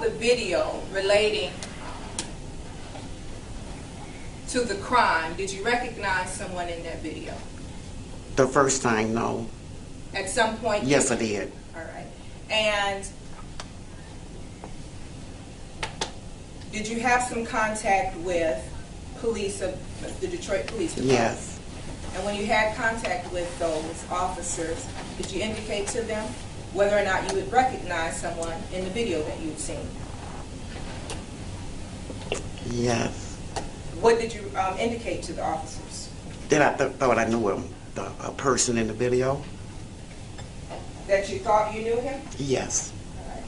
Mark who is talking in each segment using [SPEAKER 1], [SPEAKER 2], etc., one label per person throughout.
[SPEAKER 1] the video relating to the crime, did you recognize someone in that video?
[SPEAKER 2] The first time, no.
[SPEAKER 1] At some point?
[SPEAKER 2] Yes, I did.
[SPEAKER 1] All right. And did you have some contact with police of the Detroit Police Department?
[SPEAKER 2] Yes.
[SPEAKER 1] And when you had contact with those officers, did you indicate to them whether or not you would recognize someone in the video that you'd seen?
[SPEAKER 2] Yes.
[SPEAKER 1] What did you indicate to the officers?
[SPEAKER 2] Then I thought I knew him, a person in the video.
[SPEAKER 1] That you thought you knew him?
[SPEAKER 2] Yes.
[SPEAKER 1] All right.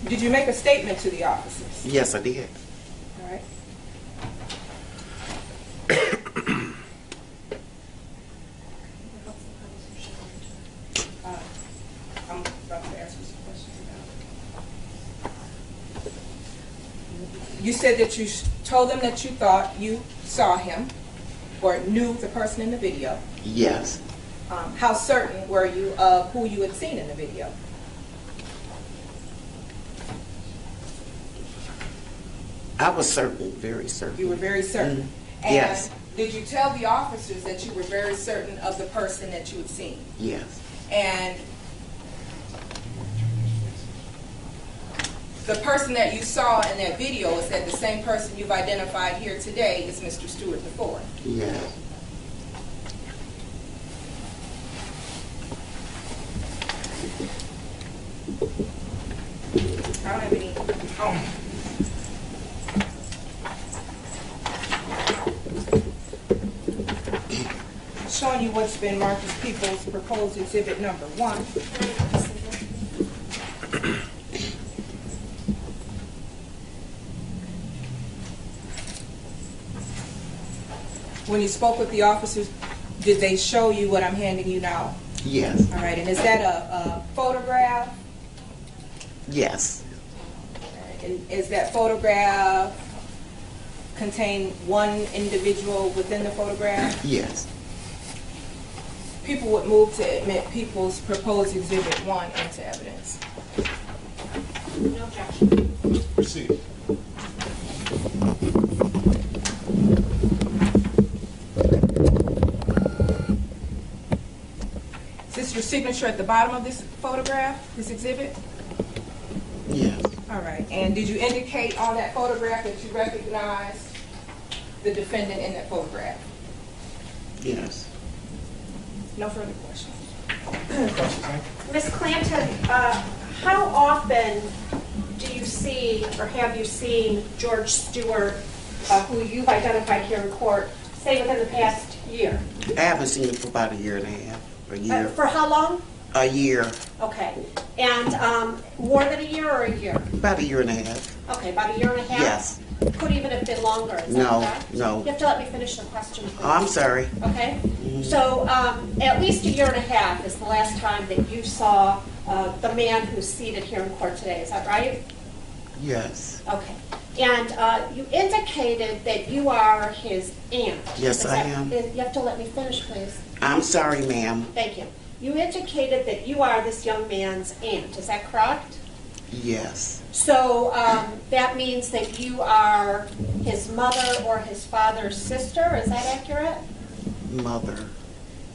[SPEAKER 1] Did you make a statement to the officers?
[SPEAKER 2] Yes, I did.
[SPEAKER 1] All right. I'm about to ask you some questions about it. You said that you told them that you thought you saw him or knew the person in the video.
[SPEAKER 2] Yes.
[SPEAKER 1] How certain were you of who you had seen in the video?
[SPEAKER 2] I was certain, very certain.
[SPEAKER 1] You were very certain.
[SPEAKER 2] Mm-hmm.
[SPEAKER 1] And
[SPEAKER 2] yes.
[SPEAKER 1] did you tell the officers that you were very certain of the person that you had seen?
[SPEAKER 2] Yes.
[SPEAKER 1] And the person that you saw in that video, is that the same person you've identified here today as Mr. Steward before?
[SPEAKER 2] Yes.
[SPEAKER 1] I don't have any. Oh. Showing you what's been marked as People's Proposed Exhibit Number 1. When you spoke with the officers, did they show you what I'm handing you now?
[SPEAKER 2] Yes.
[SPEAKER 1] All right, and is that a photograph?
[SPEAKER 2] Yes.
[SPEAKER 1] And is that photograph contain one individual within the photograph?
[SPEAKER 2] Yes.
[SPEAKER 1] People would move to admit People's Proposed Exhibit 1 into evidence.
[SPEAKER 3] No objection.
[SPEAKER 4] Proceed.
[SPEAKER 1] Is this your signature at the bottom of this photograph, this exhibit?
[SPEAKER 2] Yes.
[SPEAKER 1] All right. And did you indicate on that photograph that you recognized the defendant in that photograph?
[SPEAKER 2] Yes.
[SPEAKER 1] No further questions.
[SPEAKER 3] Ms. Clanton, how often do you see or have you seen George Steward, who you've identified here in court, say within the past year?
[SPEAKER 2] I haven't seen him for about a year and a half. A year.
[SPEAKER 3] For how long?
[SPEAKER 2] A year.
[SPEAKER 3] Okay. And more than a year or a year?
[SPEAKER 2] About a year and a half.
[SPEAKER 3] Okay, about a year and a half?
[SPEAKER 2] Yes.
[SPEAKER 3] Could even have been longer. Is
[SPEAKER 2] No,
[SPEAKER 3] that correct?
[SPEAKER 2] no.
[SPEAKER 3] You have to let me finish the question, please.
[SPEAKER 2] Oh, I'm sorry.
[SPEAKER 3] Okay. So at least a year and a half is the last time that you saw the man who's seated here in court today. Is that right?
[SPEAKER 2] Yes.
[SPEAKER 3] Okay. And you indicated that you are his aunt.
[SPEAKER 2] Yes, I am.
[SPEAKER 3] You have to let me finish, please.
[SPEAKER 2] I'm sorry, ma'am.
[SPEAKER 3] Thank you. You indicated that you are this young man's aunt. Is that correct?
[SPEAKER 2] Yes.
[SPEAKER 3] So that means that you are his mother or his father's sister. Is that accurate?
[SPEAKER 2] Mother.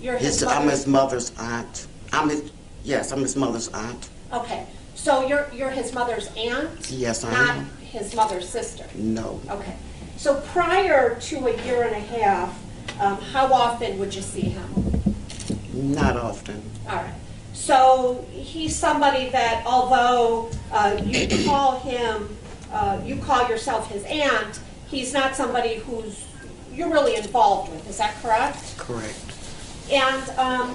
[SPEAKER 3] You're his
[SPEAKER 2] I'm
[SPEAKER 3] mother's...
[SPEAKER 2] his mother's aunt. I'm his mother's aunt.
[SPEAKER 3] Okay. So you're his mother's aunt?
[SPEAKER 2] Yes, I
[SPEAKER 3] Not
[SPEAKER 2] am.
[SPEAKER 3] his mother's sister?
[SPEAKER 2] No.
[SPEAKER 3] Okay. So prior to a year and a half, how often would you see him?
[SPEAKER 2] Not often.
[SPEAKER 3] All right. So he's somebody that although you call him, you call yourself his aunt, he's not somebody who's you're really involved with. Is that correct?
[SPEAKER 2] Correct.
[SPEAKER 3] And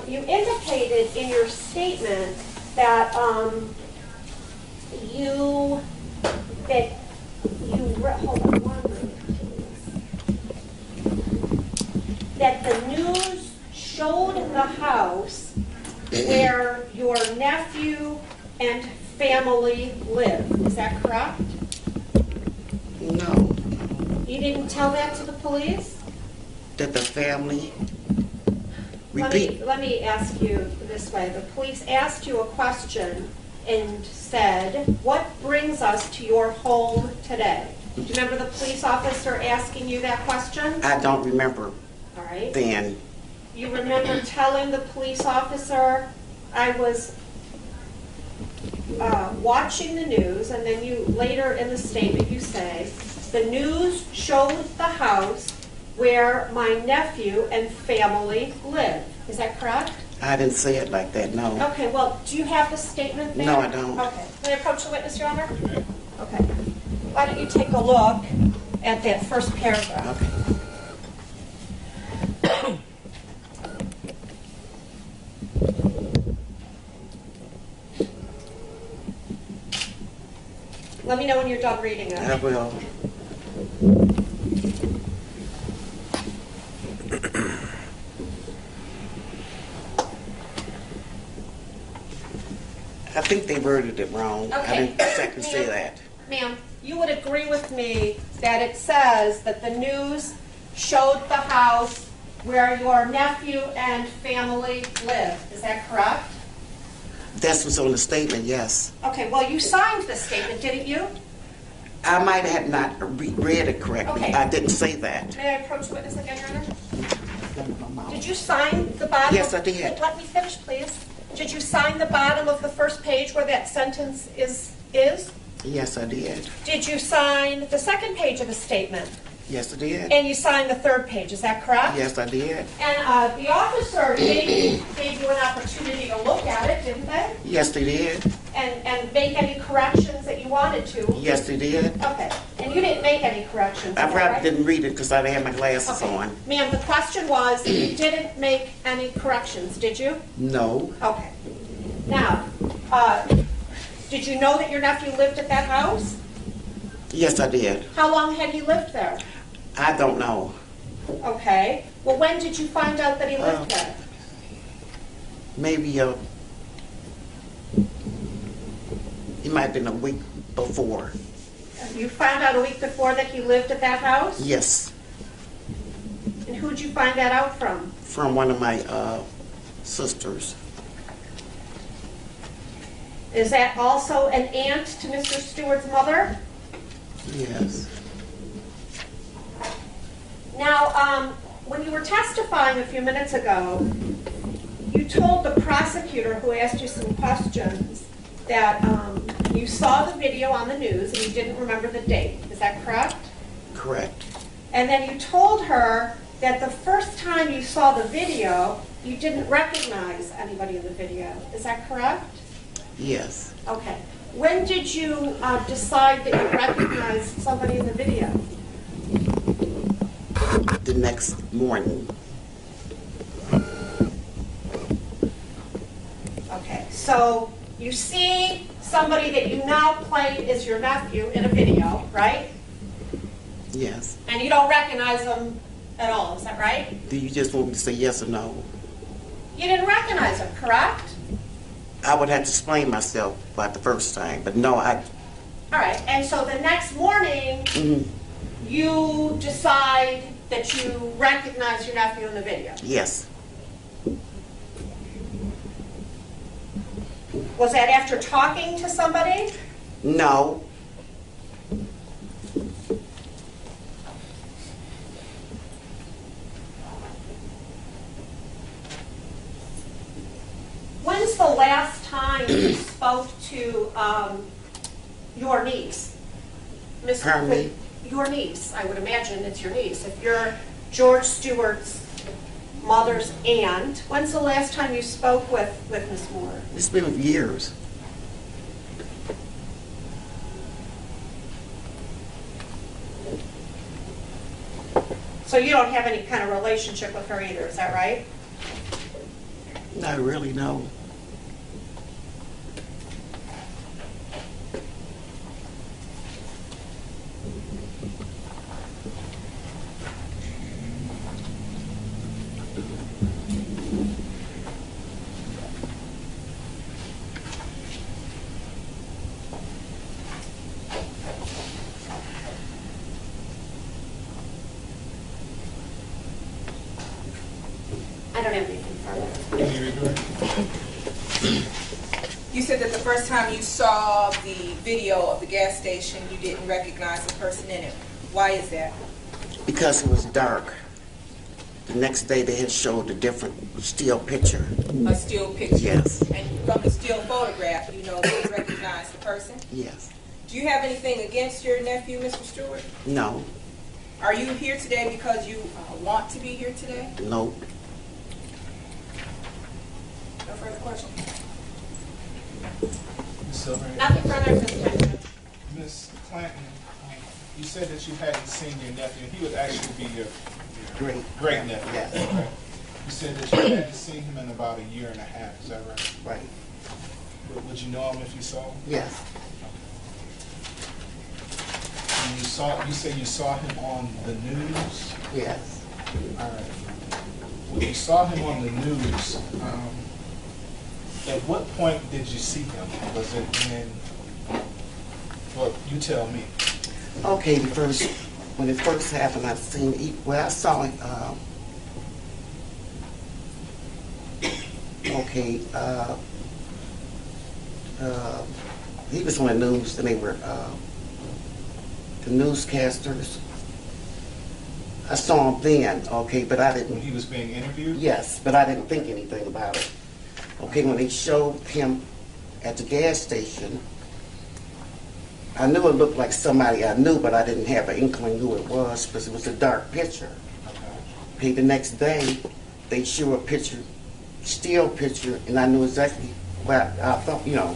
[SPEAKER 3] you indicated in your statement that hold on one minute, please. That the news showed the house where your nephew and family live. Is that correct?
[SPEAKER 2] No.
[SPEAKER 3] You didn't tell that to the police?
[SPEAKER 2] That the family. Repeat.
[SPEAKER 3] Let me ask you this way. The police asked you a question and said, what brings us to your home today? Do you remember the police officer asking you that question?
[SPEAKER 2] I don't remember
[SPEAKER 3] All right.
[SPEAKER 2] then.
[SPEAKER 3] You remember telling the police officer, I was watching the news, and then you later in the statement you say, the news showed the house where my nephew and family live. Is that correct?
[SPEAKER 2] I didn't say it like that, no.
[SPEAKER 3] Okay, well, do you have the statement there?
[SPEAKER 2] No, I don't.
[SPEAKER 3] Okay. May I approach the witness, Your Honor? Okay. Why don't you take a look at that first paragraph?
[SPEAKER 2] Okay.
[SPEAKER 3] Let me know when you're done reading it.
[SPEAKER 2] I will. I think they worded it wrong. I
[SPEAKER 3] Okay.
[SPEAKER 2] didn't exactly say that.
[SPEAKER 3] Ma'am, you would agree with me that it says that the news showed the house where your nephew and family live. Is that correct?
[SPEAKER 2] That's what's on the statement, yes.
[SPEAKER 3] Okay, well, you signed the statement, didn't you?
[SPEAKER 2] I might have not read it correctly.
[SPEAKER 3] Okay.
[SPEAKER 2] I didn't say that.
[SPEAKER 3] May I approach the witness again, Your Honor? Did you sign the bottom?
[SPEAKER 2] Yes, I did.
[SPEAKER 3] Let me finish, please. Did you sign the bottom of the first page where that sentence is?
[SPEAKER 2] Yes, I did.
[SPEAKER 3] Did you sign the second page of the statement?
[SPEAKER 2] Yes, I did.
[SPEAKER 3] And you signed the third page, is that correct?
[SPEAKER 2] Yes, I did.
[SPEAKER 3] And the officer gave you an opportunity to look at it, didn't they?
[SPEAKER 2] Yes, they did.
[SPEAKER 3] And make any corrections that you wanted to?
[SPEAKER 2] Yes, they did.
[SPEAKER 3] Okay. And you didn't make any corrections?
[SPEAKER 2] I
[SPEAKER 3] is that
[SPEAKER 2] probably
[SPEAKER 3] right?
[SPEAKER 2] didn't read it because I didn't have my glasses
[SPEAKER 3] Okay.
[SPEAKER 2] on.
[SPEAKER 3] Ma'am, the question was, you didn't make any corrections, did you?
[SPEAKER 2] No.
[SPEAKER 3] Okay. Now, did you know that your nephew lived at that house?
[SPEAKER 2] Yes, I did.
[SPEAKER 3] How long had he lived there?
[SPEAKER 2] I don't know.
[SPEAKER 3] Okay. Well, when did you find out that he lived there?
[SPEAKER 2] Maybe it might have been a week before.
[SPEAKER 3] You found out a week before that he lived at that house?
[SPEAKER 2] Yes,
[SPEAKER 3] And who'd you find that out from?
[SPEAKER 2] from one of my sisters.
[SPEAKER 3] Is that also an aunt to Mr. Steward's mother?
[SPEAKER 2] Yes.
[SPEAKER 3] Now, when you were testifying a few minutes ago, you told the prosecutor who asked you some questions that you saw the video on the news and you didn't remember the date. Is that correct?
[SPEAKER 2] Correct.
[SPEAKER 3] And then you told her that the first time you saw the video, you didn't recognize anybody in the video. Is that correct?
[SPEAKER 2] Yes.
[SPEAKER 3] Okay. When did you decide that you recognized somebody in the video?
[SPEAKER 2] The next morning.
[SPEAKER 3] Okay. So you see somebody that you now claim is your nephew in a video, right?
[SPEAKER 2] Yes.
[SPEAKER 3] And you don't recognize them at all. Is that right?
[SPEAKER 2] Do you just want me to say yes or no?
[SPEAKER 3] You didn't recognize him, correct?
[SPEAKER 2] I would have to explain myself about the first time, but no, I.
[SPEAKER 3] All right. And so the next morning, you decide that you recognize your nephew in the video.
[SPEAKER 2] Yes.
[SPEAKER 3] Was that after talking to somebody?
[SPEAKER 2] No.
[SPEAKER 3] When's the last time you spoke to your niece? Miss
[SPEAKER 2] Pardon me?
[SPEAKER 3] Your niece, I would imagine it's your niece. If you're George Steward's mother's aunt, when's the last time you spoke with Miss Moore?
[SPEAKER 2] It's been years.
[SPEAKER 3] So you don't have any kind of relationship with her either, is that right?
[SPEAKER 2] Not really, no.
[SPEAKER 3] I don't have anything
[SPEAKER 1] You said that the first time you saw the video of the gas station, you didn't recognize the person in it. Why is that?
[SPEAKER 2] Because it was dark. The next day they had showed a different still picture.
[SPEAKER 1] A still picture?
[SPEAKER 2] Yes.
[SPEAKER 1] And from the still photograph, you know, you recognize the person?
[SPEAKER 2] Yes.
[SPEAKER 1] Do you have anything against your nephew, Mr. Stewart?
[SPEAKER 2] No.
[SPEAKER 1] Are you here today because you want to be here today?
[SPEAKER 2] No.
[SPEAKER 1] No further questions?
[SPEAKER 4] Ms. Silver?
[SPEAKER 3] Nothing further at this time.
[SPEAKER 4] Ms. Clanton, you said that you hadn't seen your nephew. He would actually be your great nephew.
[SPEAKER 2] Yes.
[SPEAKER 4] Okay. You said that you hadn't seen him in about a year and a half. Is that right?
[SPEAKER 2] Right.
[SPEAKER 4] Would you know him if you saw him?
[SPEAKER 2] Yes.
[SPEAKER 4] And you say you saw him on the news?
[SPEAKER 2] Yes.
[SPEAKER 4] All right. When you saw him on the news, at what point did you see him? Was it when, well, you tell me.
[SPEAKER 2] Okay, when it first happened, I saw him, he was on the news, and they were, the newscasters. I saw him then, okay, but I didn't.
[SPEAKER 4] When he was being interviewed?
[SPEAKER 2] Yes, but I didn't think anything about it. Okay, when they showed him at the gas station, I knew it looked like somebody I knew, but I didn't have an inkling who it was because it was a dark picture. Okay, the next day, they show a picture, still picture, and I knew exactly what I thought, you know,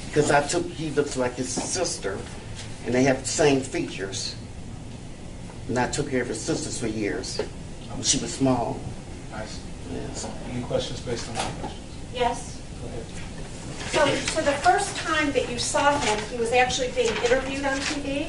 [SPEAKER 2] because he looks like his sister, and they have the same features. And I took care of his sisters for years. When she was small.
[SPEAKER 4] I see.
[SPEAKER 2] Yes.
[SPEAKER 4] Any questions based on my questions?
[SPEAKER 3] Yes.
[SPEAKER 4] Go ahead.
[SPEAKER 3] So the first time that you saw him, he was actually being interviewed on TV?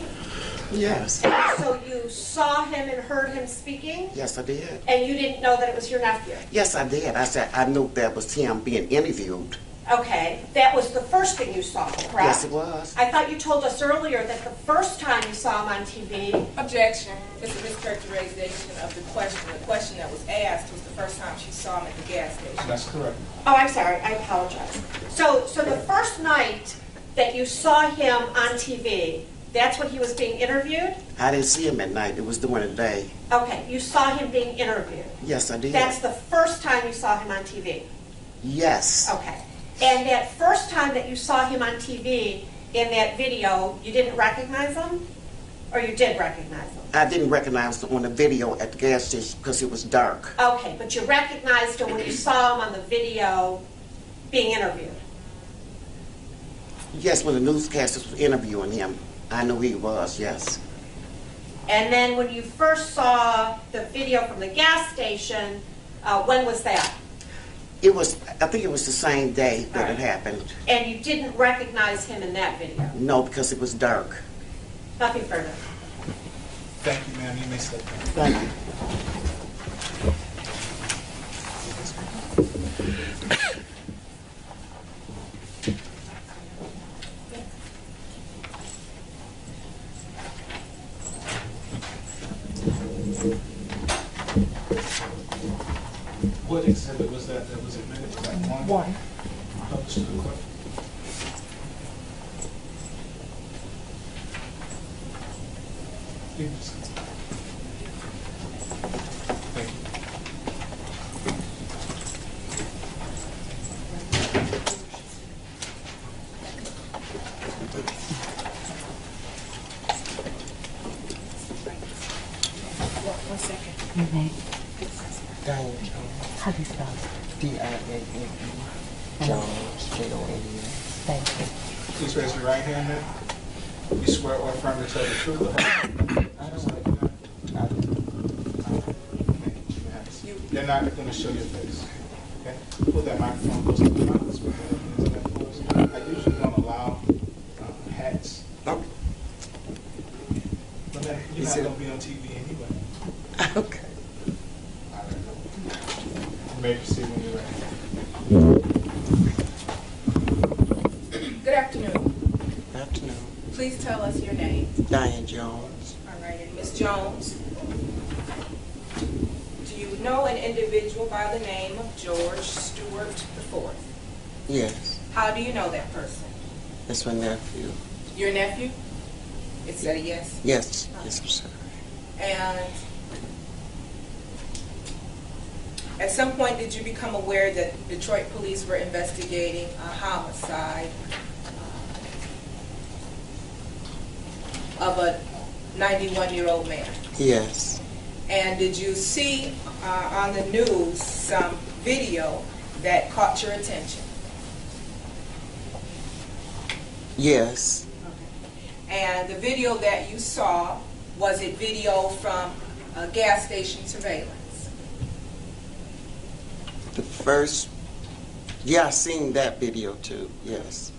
[SPEAKER 2] Yes.
[SPEAKER 3] And so you saw him and heard him speaking?
[SPEAKER 2] Yes, I did.
[SPEAKER 3] And you didn't know that it was your nephew?
[SPEAKER 2] Yes, I did. I said I knew that was him being interviewed.
[SPEAKER 3] Okay, that was the first thing you saw, correct?
[SPEAKER 2] Yes, it was.
[SPEAKER 3] I thought you told us earlier that the first time you saw him on TV...
[SPEAKER 1] Objection. It's a mischaracterization of the question. The question that was asked was the first time she saw him at the gas station.
[SPEAKER 4] That's correct.
[SPEAKER 3] Oh, I'm sorry. I apologize. So the first night that you saw him on TV, that's when he was being interviewed?
[SPEAKER 2] I didn't see him at night. It was during the day.
[SPEAKER 3] Okay, you saw him being interviewed.
[SPEAKER 2] Yes, I did.
[SPEAKER 3] That's the first time you saw him on TV?
[SPEAKER 2] Yes.
[SPEAKER 3] Okay. And that first time that you saw him on TV in that video, you didn't recognize him? Or you did recognize him?
[SPEAKER 2] I didn't recognize him on the video at the gas station because it was dark.
[SPEAKER 3] Okay, but you recognized him when you saw him on the video being interviewed?
[SPEAKER 2] Yes, when the newscasters were interviewing him, I knew he was, yes.
[SPEAKER 3] And then when you first saw the video from the gas station, when was that?
[SPEAKER 2] I think it was the same day that it happened.
[SPEAKER 3] And you didn't recognize him in that video?
[SPEAKER 2] No, because it was dark.
[SPEAKER 3] Nothing further.
[SPEAKER 4] Thank you, ma'am. You may step down.
[SPEAKER 2] Thank you.
[SPEAKER 4] What exhibit was that was admitted? Was that one?
[SPEAKER 5] One.
[SPEAKER 4] Published to the court. Thank you.
[SPEAKER 1] One second.
[SPEAKER 5] Your name?
[SPEAKER 2] Diane Jones.
[SPEAKER 5] How do you spell it?
[SPEAKER 2] D-I-A-N-E. Jones, J-O-N-E-S.
[SPEAKER 5] Thank you.
[SPEAKER 4] Please raise your right hand, ma'am. You swear or affirm to tell the truth, the whole truth?
[SPEAKER 2] I don't
[SPEAKER 4] They're not going to show your face. Okay? Pull that microphone close to the mouth. That's what the internet was. I usually don't allow hats.
[SPEAKER 2] Okay.
[SPEAKER 4] But man, you're not going to be on TV anyway.
[SPEAKER 2] Okay.
[SPEAKER 4] All right. You may proceed when you're ready.
[SPEAKER 1] Good afternoon.
[SPEAKER 2] Good afternoon.
[SPEAKER 1] Please tell us your name.
[SPEAKER 2] Diane Jones.
[SPEAKER 1] All right, and Ms. Jones, do you know an individual by the name of George Steward IV?
[SPEAKER 2] Yes.
[SPEAKER 1] How do you know that person?
[SPEAKER 2] That's my nephew.
[SPEAKER 1] Your nephew? Is that a yes?
[SPEAKER 2] Yes. Yes, I'm sorry.
[SPEAKER 1] And at some point, did you become aware that Detroit police were investigating a homicide of a 91-year-old man?
[SPEAKER 2] Yes.
[SPEAKER 1] And did you see on the news some video that caught your attention?
[SPEAKER 2] Yes.
[SPEAKER 1] And the video that you saw, was it video from a gas station surveillance?
[SPEAKER 2] The first, yeah, I seen that video too, yes.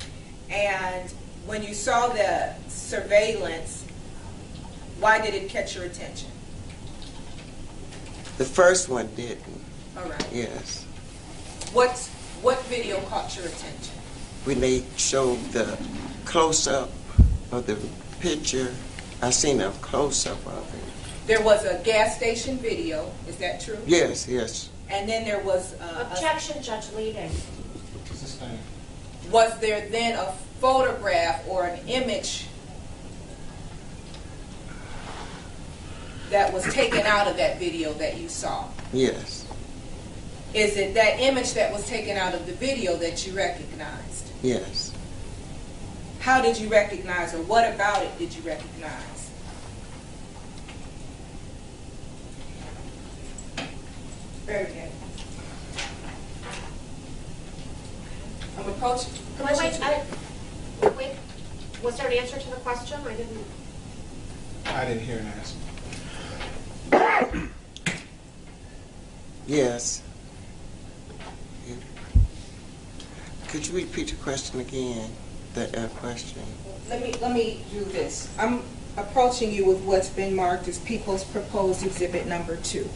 [SPEAKER 1] And when you saw the surveillance, why did it catch your attention?
[SPEAKER 2] The first one didn't.
[SPEAKER 1] All right.
[SPEAKER 2] Yes.
[SPEAKER 1] What video caught your attention?
[SPEAKER 2] When they showed the close-up of the picture, I seen a close-up of it.
[SPEAKER 1] There was a gas station video, is that true?
[SPEAKER 2] Yes, yes.
[SPEAKER 1] And then there was
[SPEAKER 3] Objection, Judge Leading.
[SPEAKER 4] Sustained.
[SPEAKER 1] was there then a photograph or an image that was taken out of that video that you saw?
[SPEAKER 2] Yes.
[SPEAKER 1] Is it that image that was taken out of the video that you recognized?
[SPEAKER 2] Yes.
[SPEAKER 1] How did you recognize, or what about it did you recognize? Very good. I'm approaching.
[SPEAKER 3] Wait. Was there an answer to the question?
[SPEAKER 4] I didn't hear an answer.
[SPEAKER 2] Yes. Could you repeat the question again? That question.
[SPEAKER 1] Let me do this. I'm approaching you with what's been marked as People's Proposed Exhibit Number 2.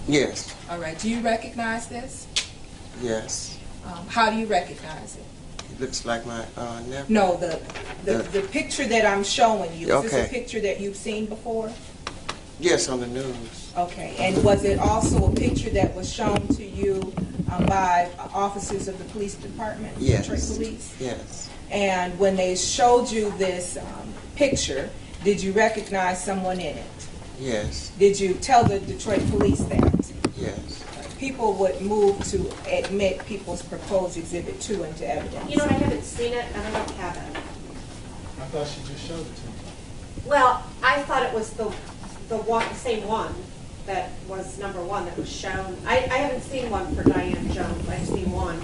[SPEAKER 2] Yes.
[SPEAKER 1] All right. Do you recognize this?
[SPEAKER 2] Yes.
[SPEAKER 1] How do you recognize it?
[SPEAKER 2] It looks like my nephew.
[SPEAKER 1] No, the picture that I'm showing you. Is this a
[SPEAKER 2] Okay.
[SPEAKER 1] picture that you've seen before?
[SPEAKER 2] Yes, on the news.
[SPEAKER 1] Okay. And was it also a picture that was shown to you by officers of the police department?
[SPEAKER 2] Yes.
[SPEAKER 1] Detroit Police?
[SPEAKER 2] Yes.
[SPEAKER 1] And when they showed you this picture, did you recognize someone in it?
[SPEAKER 2] Yes.
[SPEAKER 1] Did you tell the Detroit Police that?
[SPEAKER 2] Yes.
[SPEAKER 1] People would move to admit People's Proposed Exhibit 2 into evidence.
[SPEAKER 3] You know, I haven't seen it, and I don't have it.
[SPEAKER 4] I thought she just showed it to me.
[SPEAKER 3] Well, I thought it was the same one that was number 1 that was shown. I haven't seen one for Diane Jones. I've seen one.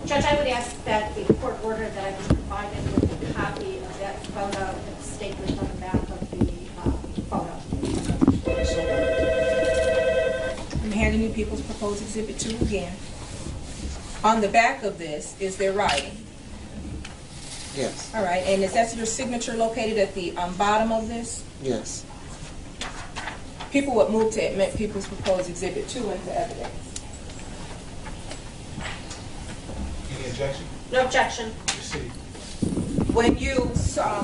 [SPEAKER 3] Judge, I would ask that the court order that I was provided with a copy of that photo and statement on the back of the photo.
[SPEAKER 1] I'm handing you People's Proposed Exhibit 2 again. On the back of this is their writing.
[SPEAKER 2] Yes.
[SPEAKER 1] All right, and is that your signature located at the bottom of this?
[SPEAKER 2] Yes.
[SPEAKER 1] People would move to admit People's Proposed Exhibit 2 into evidence.
[SPEAKER 4] Any objection?
[SPEAKER 3] No objection.
[SPEAKER 4] Proceed.
[SPEAKER 1] When you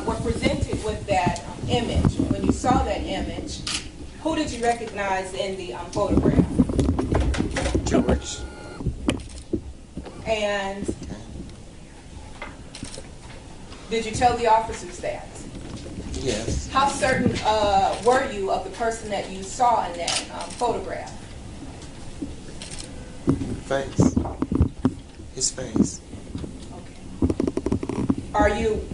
[SPEAKER 1] were presented with that image, when you saw that image, who did you recognize in the photograph?
[SPEAKER 2] George.
[SPEAKER 1] And did you tell the officers that?
[SPEAKER 2] Yes.
[SPEAKER 1] How certain were you of the person that you saw in that photograph?
[SPEAKER 2] Face. His face.
[SPEAKER 1] Okay. Are you,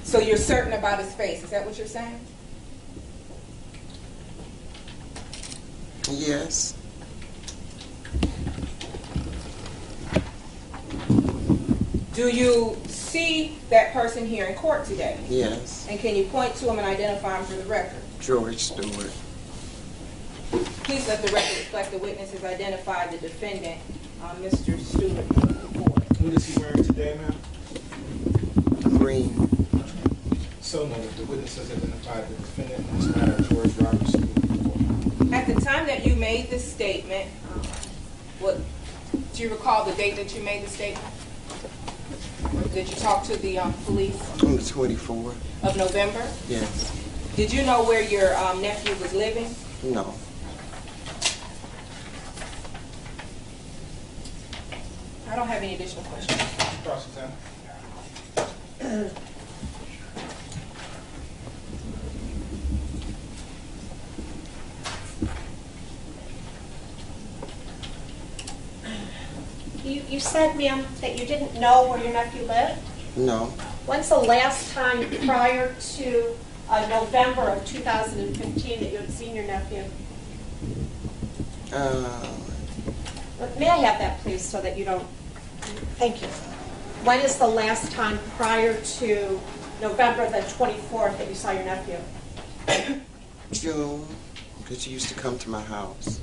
[SPEAKER 1] so you're certain about his face, is that what you're saying?
[SPEAKER 2] Yes.
[SPEAKER 1] Do you see that person here in court today?
[SPEAKER 2] Yes.
[SPEAKER 1] And can you point to him and identify him for the record?
[SPEAKER 2] George Steward.
[SPEAKER 1] Please let the record reflect the witness has identified the defendant, Mr. Steward, before.
[SPEAKER 4] What is he wearing today, ma'am?
[SPEAKER 2] Green.
[SPEAKER 4] So noted. The witnesses identified the defendant in this matter, George Robert Steward.
[SPEAKER 1] At the time that you made this statement, do you recall the date that you made the statement? Or did you talk to the police?
[SPEAKER 5] On the 24th.
[SPEAKER 1] Of November?
[SPEAKER 5] Yes.
[SPEAKER 1] Did you know where your nephew was living?
[SPEAKER 5] No.
[SPEAKER 1] I don't have any additional questions.
[SPEAKER 4] Cross-examine.
[SPEAKER 3] You said, ma'am, that you didn't know where your nephew lived?
[SPEAKER 5] No.
[SPEAKER 3] When's the last time prior to November of 2015 that you had seen your nephew? May I have that, please, so that you don't... Thank you. When is the last time prior to November the 24th that you saw your nephew?
[SPEAKER 5] June, because he used to come to my house.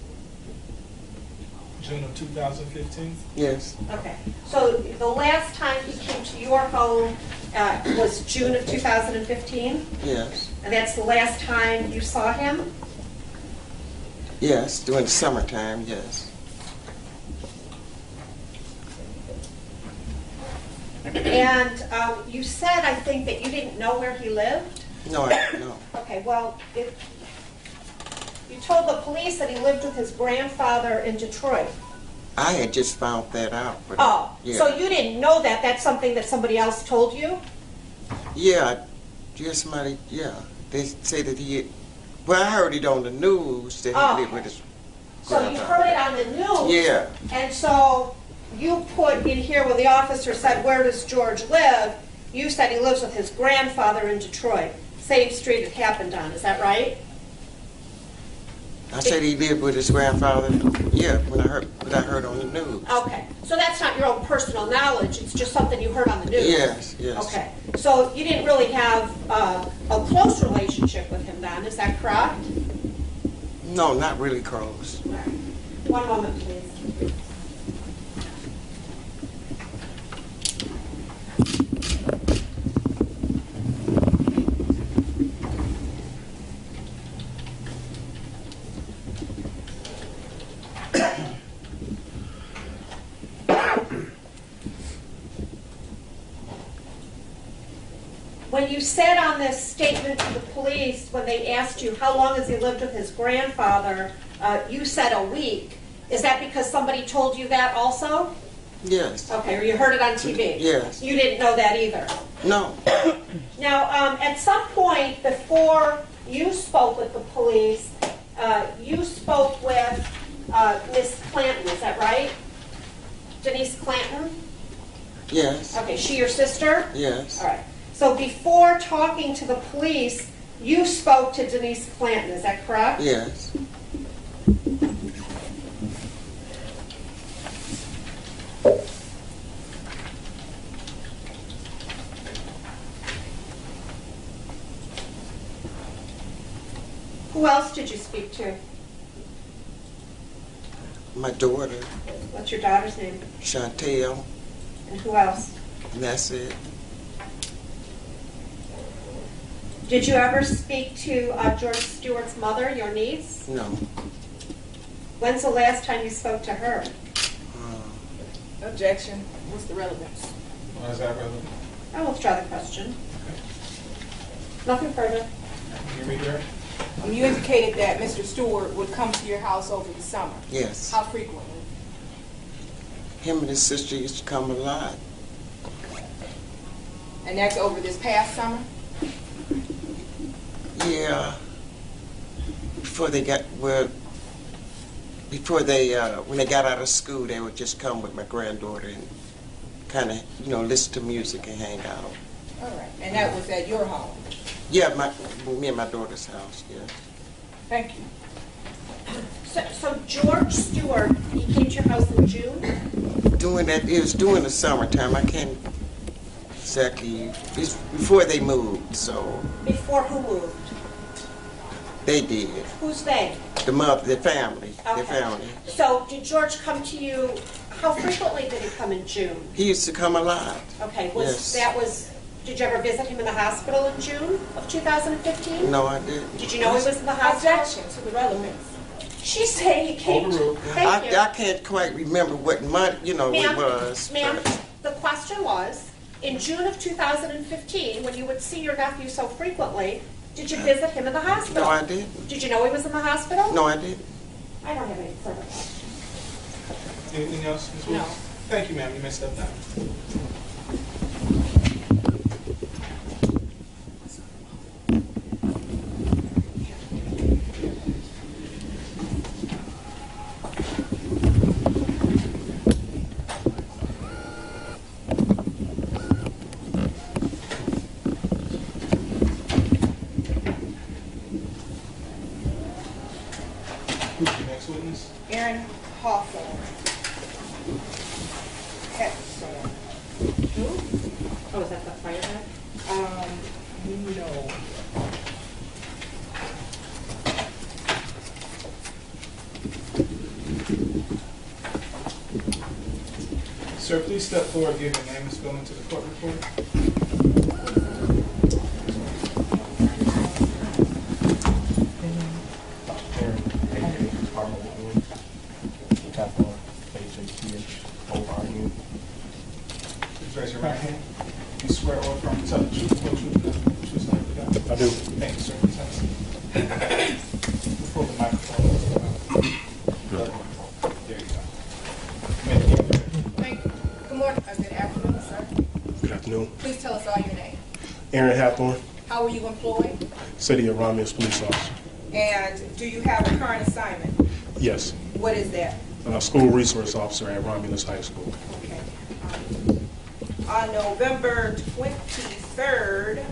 [SPEAKER 4] June of 2015?
[SPEAKER 5] Yes.
[SPEAKER 3] Okay. So the last time he came to your home was June of 2015?
[SPEAKER 5] Yes.
[SPEAKER 3] And that's the last time you saw him?
[SPEAKER 5] Yes, during the summertime, yes.
[SPEAKER 3] And you said, I think, that you didn't know where he lived?
[SPEAKER 5] No, I don't know.
[SPEAKER 3] Okay, well, you told the police that he lived with his grandfather in Detroit.
[SPEAKER 5] I had just found that out. But
[SPEAKER 3] Oh,
[SPEAKER 5] yeah.
[SPEAKER 3] so you didn't know that? That's something that somebody else told you?
[SPEAKER 5] Yeah, just somebody, yeah. They say that he, well, I heard it on the news that he lived with his
[SPEAKER 3] So you
[SPEAKER 5] grandfather.
[SPEAKER 3] heard it on the news?
[SPEAKER 5] Yeah.
[SPEAKER 3] And so you put in here when the officer said, where does George live? You said he lives with his grandfather in Detroit. Same street it happened on, is that right?
[SPEAKER 5] I said he lived with his grandfather, yeah, when I heard on the news.
[SPEAKER 3] Okay, so that's not your own personal knowledge, it's just something you heard on the news?
[SPEAKER 5] Yes, yes.
[SPEAKER 3] Okay, so you didn't really have a close relationship with him then, is that correct?
[SPEAKER 5] No, not really close.
[SPEAKER 3] One moment, please. When you said on this statement to the police, when they asked you how long has he lived with his grandfather, you said a week. Is that because somebody told you that also?
[SPEAKER 5] Yes.
[SPEAKER 3] Okay, or you heard it on TV?
[SPEAKER 5] Yes.
[SPEAKER 3] You didn't know that either?
[SPEAKER 5] No.
[SPEAKER 3] Now, at some point before you spoke with the police, you spoke with Miss Clanton, is that right? Denise Clanton?
[SPEAKER 5] Yes.
[SPEAKER 3] Okay, she your sister?
[SPEAKER 5] Yes.
[SPEAKER 3] All right. So before talking to the police, you spoke to Denise Clanton, is that correct?
[SPEAKER 5] Yes.
[SPEAKER 3] Who else did you speak to?
[SPEAKER 5] My daughter,
[SPEAKER 3] What's your daughter's name?
[SPEAKER 5] Chantel,
[SPEAKER 3] And who else?
[SPEAKER 5] and that's it.
[SPEAKER 3] Did you ever speak to George Steward's mother, your niece?
[SPEAKER 5] No.
[SPEAKER 3] When's the last time you spoke to her?
[SPEAKER 1] Objection. What's the relevance?
[SPEAKER 4] Why is that relevant?
[SPEAKER 3] I will withdraw the question. Nothing further.
[SPEAKER 4] Can you read there?
[SPEAKER 1] You indicated that Mr. Steward would come to your house over the summer.
[SPEAKER 5] Yes.
[SPEAKER 1] How frequently?
[SPEAKER 5] Him and his sister used to come a lot.
[SPEAKER 1] And that's over this past summer?
[SPEAKER 5] Yeah. Before they got, well, before they, when they got out of school, they would just come with my granddaughter and kind of, you know, listen to music and hang out.
[SPEAKER 1] All right. And that was at your home?
[SPEAKER 5] Yeah, me and my daughter's house, yeah.
[SPEAKER 1] Thank you.
[SPEAKER 3] So George Steward, he came to your house in June?
[SPEAKER 5] Doing that, it was during the summertime. I can't exactly, it's before they moved, so
[SPEAKER 3] Before who moved?
[SPEAKER 5] they did.
[SPEAKER 3] Who's they?
[SPEAKER 5] The mother, the family, their
[SPEAKER 3] Okay.
[SPEAKER 5] family.
[SPEAKER 3] So did George come to you, how frequently did he come in June?
[SPEAKER 5] He used to come a lot.
[SPEAKER 3] Okay,
[SPEAKER 5] Yes.
[SPEAKER 3] that was Did you ever visit him in the hospital in June of 2015?
[SPEAKER 5] No, I didn't.
[SPEAKER 3] Did you know he was in the hospital?
[SPEAKER 1] Objection to the relevance.
[SPEAKER 3] She's saying he came.
[SPEAKER 4] Overruled.
[SPEAKER 3] Thank you.
[SPEAKER 5] I can't quite remember what month, it was.
[SPEAKER 3] Ma'am,
[SPEAKER 5] but-
[SPEAKER 3] the question was, in June of 2015, when you would see your nephew so frequently, did you visit him in the hospital?
[SPEAKER 5] No, I didn't.
[SPEAKER 3] Did you know he was in the hospital?
[SPEAKER 5] No, I didn't.
[SPEAKER 3] I don't have any further questions.
[SPEAKER 4] Anything else, Ms.
[SPEAKER 1] No.
[SPEAKER 4] Williams? Thank you, ma'am. You may step down. Who's the next witness?
[SPEAKER 1] Aaron Hawthorne. Hepburn.
[SPEAKER 3] Oh, is that the fire guy?
[SPEAKER 4] No. Sir, please step forward, give your name and spelling to the court reporter. Please raise your right hand. You swear or affirm to tell the truth, the whole truth, and nothing but the truth, so help you God?
[SPEAKER 6] I do.
[SPEAKER 4] Thank you, sir. Please have a seat. Pull the microphone. There you go. May I begin?
[SPEAKER 1] Thank you. Good morning, good afternoon, sir.
[SPEAKER 6] Good afternoon.
[SPEAKER 1] Please tell us all your name.
[SPEAKER 6] Aaron Hathorn,
[SPEAKER 1] How were you employed?
[SPEAKER 6] City of Romulus Police Officer.
[SPEAKER 1] And do you have a current assignment?
[SPEAKER 6] Yes.
[SPEAKER 1] What is that?
[SPEAKER 6] School Resource Officer at Romulus High School.
[SPEAKER 1] Okay. On November 23rd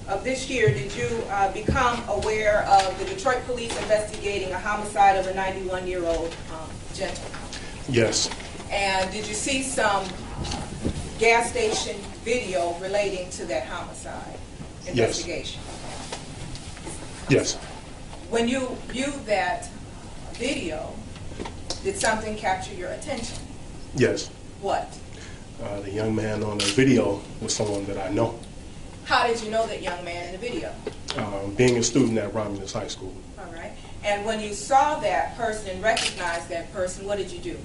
[SPEAKER 1] of this year, did you become aware of the Detroit police investigating a homicide of a 91-year-old gentleman?
[SPEAKER 6] Yes.
[SPEAKER 1] And did you see some gas station video relating to that homicide investigation?
[SPEAKER 6] Yes.
[SPEAKER 1] When you viewed that video, did something capture your attention?
[SPEAKER 6] Yes.
[SPEAKER 1] What?
[SPEAKER 6] The young man on the video was someone that I know.
[SPEAKER 1] How did you know that young man in the video?
[SPEAKER 6] Being a student at Romulus High School.
[SPEAKER 1] All right. And when you saw that person and recognized that person, what did you do?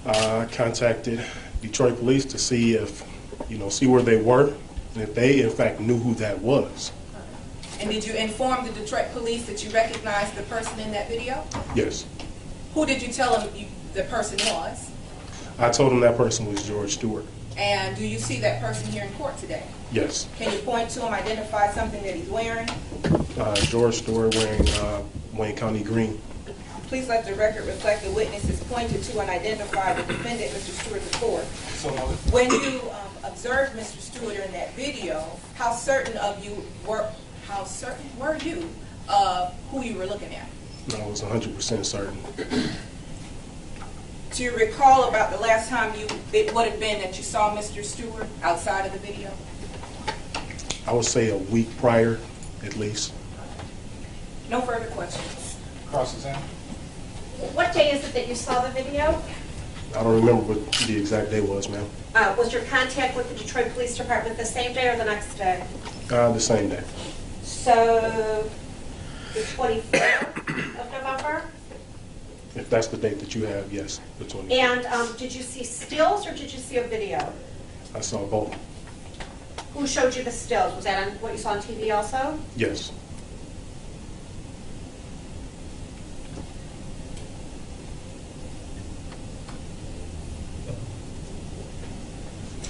[SPEAKER 6] I contacted Detroit Police to see if, see where they were, and if they, in fact, knew who that was.
[SPEAKER 1] And did you inform the Detroit police that you recognized the person in that video?
[SPEAKER 6] Yes.
[SPEAKER 1] Who did you tell them the person was?
[SPEAKER 6] I told him that person was George Steward.
[SPEAKER 1] And do you see that person here in court today?
[SPEAKER 6] Yes.
[SPEAKER 1] Can you point to him, identify something that he's wearing?
[SPEAKER 6] George Steward wearing Wayne County green.
[SPEAKER 1] Please let the record reflect the witness is pointed to and identified the defendant, Mr. Stewart, before.
[SPEAKER 4] So noted.
[SPEAKER 1] When you observed Mr. Stewart in that video, how certain were you of who you were looking at?
[SPEAKER 6] I was 100% certain.
[SPEAKER 1] Do you recall about the last time it would have been that you saw Mr. Stewart outside of the video?
[SPEAKER 6] I would say a week prior, at least.
[SPEAKER 1] No further questions.
[SPEAKER 4] Cross-examine.
[SPEAKER 3] What day is it that you saw the video?
[SPEAKER 6] I don't remember what the exact day was, ma'am.
[SPEAKER 3] Was your contact with the Detroit Police Department the same day or the next day?
[SPEAKER 6] The same day.
[SPEAKER 3] So, the 24th of November?
[SPEAKER 6] If that's the date that you have, yes, the 20th.
[SPEAKER 3] And did you see stills or did you see a video?
[SPEAKER 6] I saw both.
[SPEAKER 3] Who showed you the stills? Was that on what you saw on TV also?
[SPEAKER 6] Yes.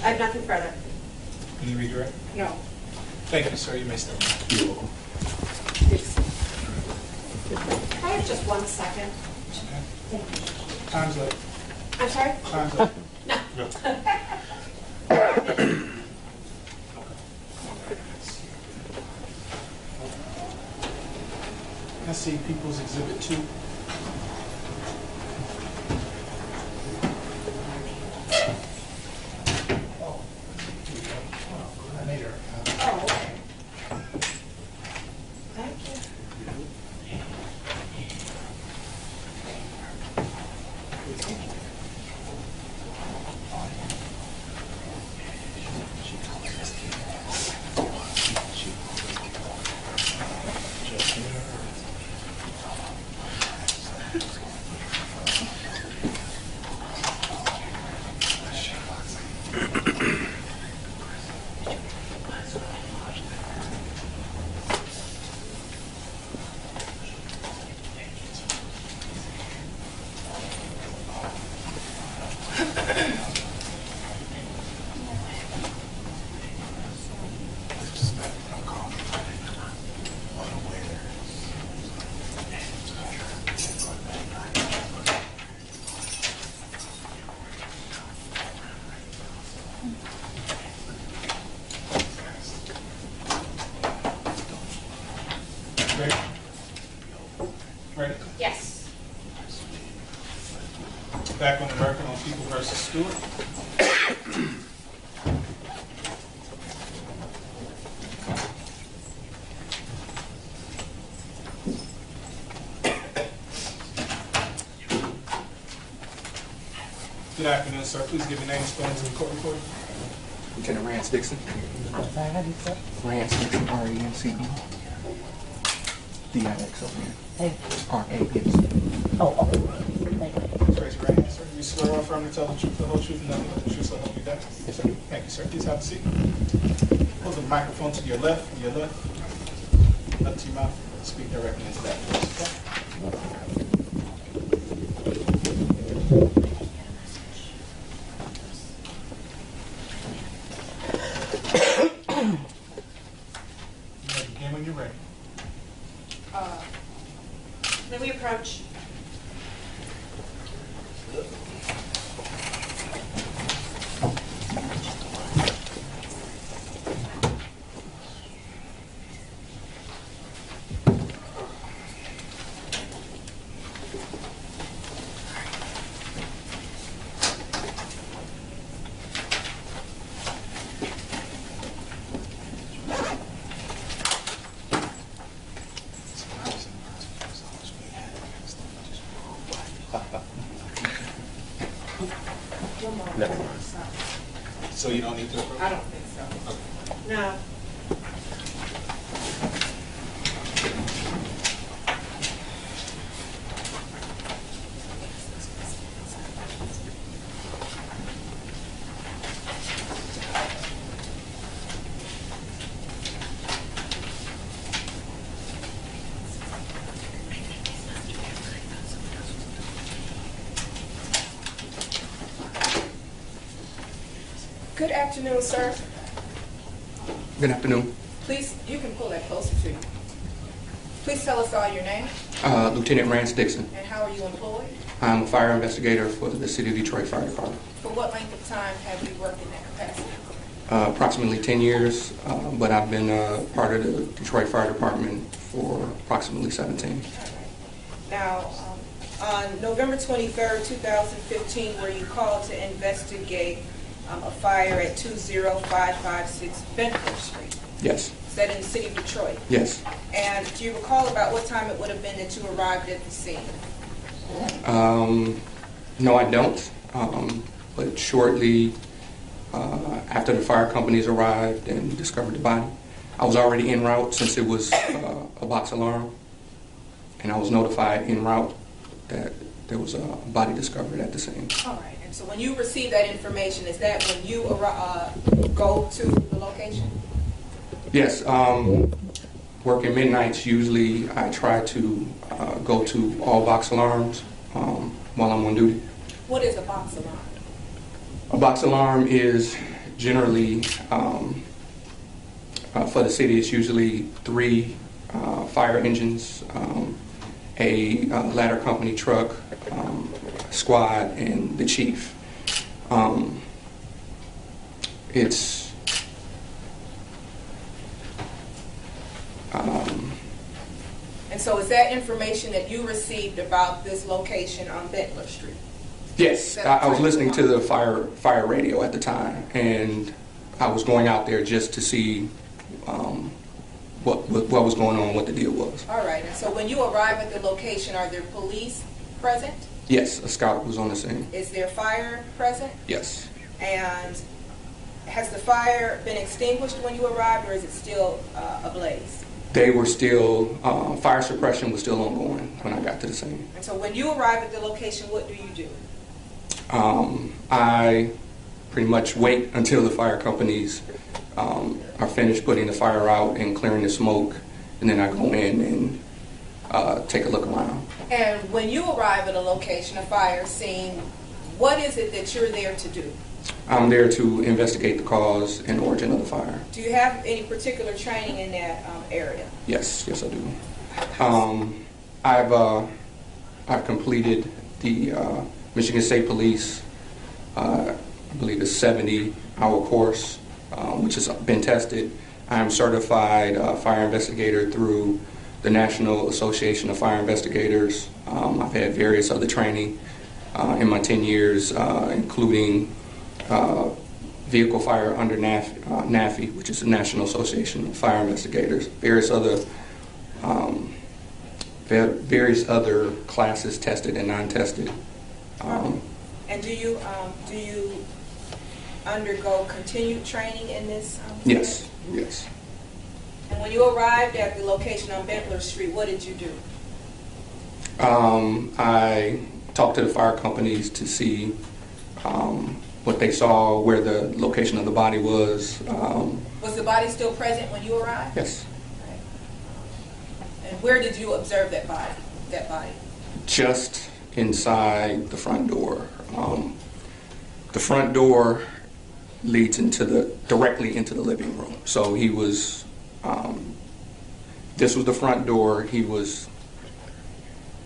[SPEAKER 3] I have nothing further.
[SPEAKER 4] Can you redirect?
[SPEAKER 1] No.
[SPEAKER 4] Thank you, sir. You may step down.
[SPEAKER 6] You're welcome.
[SPEAKER 3] I have just 1 second.
[SPEAKER 4] Time's up.
[SPEAKER 3] I'm sorry?
[SPEAKER 4] Time's up.
[SPEAKER 3] No.
[SPEAKER 4] I see People's Exhibit 2. Oh, later.
[SPEAKER 3] Oh, okay. Thank you.
[SPEAKER 4] Ready? Ready?
[SPEAKER 3] Yes.
[SPEAKER 4] Back on the record on People versus Stewart. Good afternoon, sir. Please give your name and spelling to the court reporter.
[SPEAKER 7] Lieutenant Rance Dixon. Rance Dixon, R-A-N-C-E. D-I-X-O-N. R-A-N-C-E.
[SPEAKER 8] Oh, thank you.
[SPEAKER 4] Please raise your right hand, sir. You swear or affirm to tell the truth, the whole truth, and nothing but the truth, so help you God?
[SPEAKER 7] Yes, sir.
[SPEAKER 4] Thank you, sir. Please have a seat. Hold the microphone to your left, up to your mouth. Speak directly into that voice, okay? You may begin when you're ready.
[SPEAKER 3] Then we approach.
[SPEAKER 4] So you don't need to approach?
[SPEAKER 1] I don't think so.
[SPEAKER 3] No.
[SPEAKER 1] Good afternoon, sir.
[SPEAKER 7] Good afternoon.
[SPEAKER 1] Please, you can pull that closer to you. Please tell us all your name
[SPEAKER 7] Lieutenant Rance Dixon.
[SPEAKER 1] and how are you employed?
[SPEAKER 7] I'm a fire investigator for the City of Detroit Fire Department.
[SPEAKER 1] For what length of time have you worked in that capacity?
[SPEAKER 7] Approximately 10 years, but I've been part of the Detroit Fire Department for approximately 17.
[SPEAKER 1] Now, on November 23rd, 2015, were you called to investigate a fire at 20556 Benford Street?
[SPEAKER 7] Yes.
[SPEAKER 1] Is that in the city of Detroit?
[SPEAKER 7] Yes.
[SPEAKER 1] And do you recall about what time it would have been that you arrived at the scene?
[SPEAKER 7] No, I don't. But shortly after the fire companies arrived and discovered the body, I was already en route since it was a box alarm, and I was notified en route that there was a body discovered at the scene.
[SPEAKER 1] All right. And so when you receive that information, is that when you go to the location?
[SPEAKER 7] Yes. Working midnights, usually I try to go to all box alarms while I'm on duty.
[SPEAKER 1] What is a box alarm?
[SPEAKER 7] A box alarm is generally, for the city, it's usually 3 fire engines, a ladder company truck, squad, and the chief. It's
[SPEAKER 1] And so is that information that you received about this location on Bentler Street?
[SPEAKER 7] yes, I was listening to the fire radio at the time, and I was going out there just to see what was going on, what the deal was.
[SPEAKER 1] All right. And so when you arrive at the location, are there police present?
[SPEAKER 7] Yes, a scout was on the scene.
[SPEAKER 1] Is there fire present?
[SPEAKER 7] Yes.
[SPEAKER 1] And has the fire been extinguished when you arrived, or is it still ablaze?
[SPEAKER 7] They were still, fire suppression was still ongoing when I got to the scene.
[SPEAKER 1] And so when you arrive at the location, what do you do?
[SPEAKER 7] I pretty much wait until the fire companies are finished putting the fire out and clearing the smoke, and then I go in and take a look around.
[SPEAKER 1] And when you arrive at a location, a fire scene, what is it that you're there to do?
[SPEAKER 7] I'm there to investigate the cause and origin of the fire.
[SPEAKER 1] Do you have any particular training in that area?
[SPEAKER 7] Yes, I do. I've completed the Michigan State Police, I believe, a 70-hour course, which has been tested. I am certified fire investigator through the National Association of Fire Investigators. I've had various other training in my 10 years, including vehicle fire under NAFI, which is the National Association of Fire Investigators, various other classes, tested and non-tested.
[SPEAKER 1] And do you undergo continued training in this?
[SPEAKER 7] Yes, yes.
[SPEAKER 1] And when you arrived at the location on Bentler Street, what did you do?
[SPEAKER 7] I talked to the fire companies to see what they saw, where the location of the body was.
[SPEAKER 1] Was the body still present when you arrived?
[SPEAKER 7] Yes.
[SPEAKER 1] Right. And where did you observe that body?
[SPEAKER 7] Just inside the front door. The front door leads directly into the living room. So he was, this was the front door. He was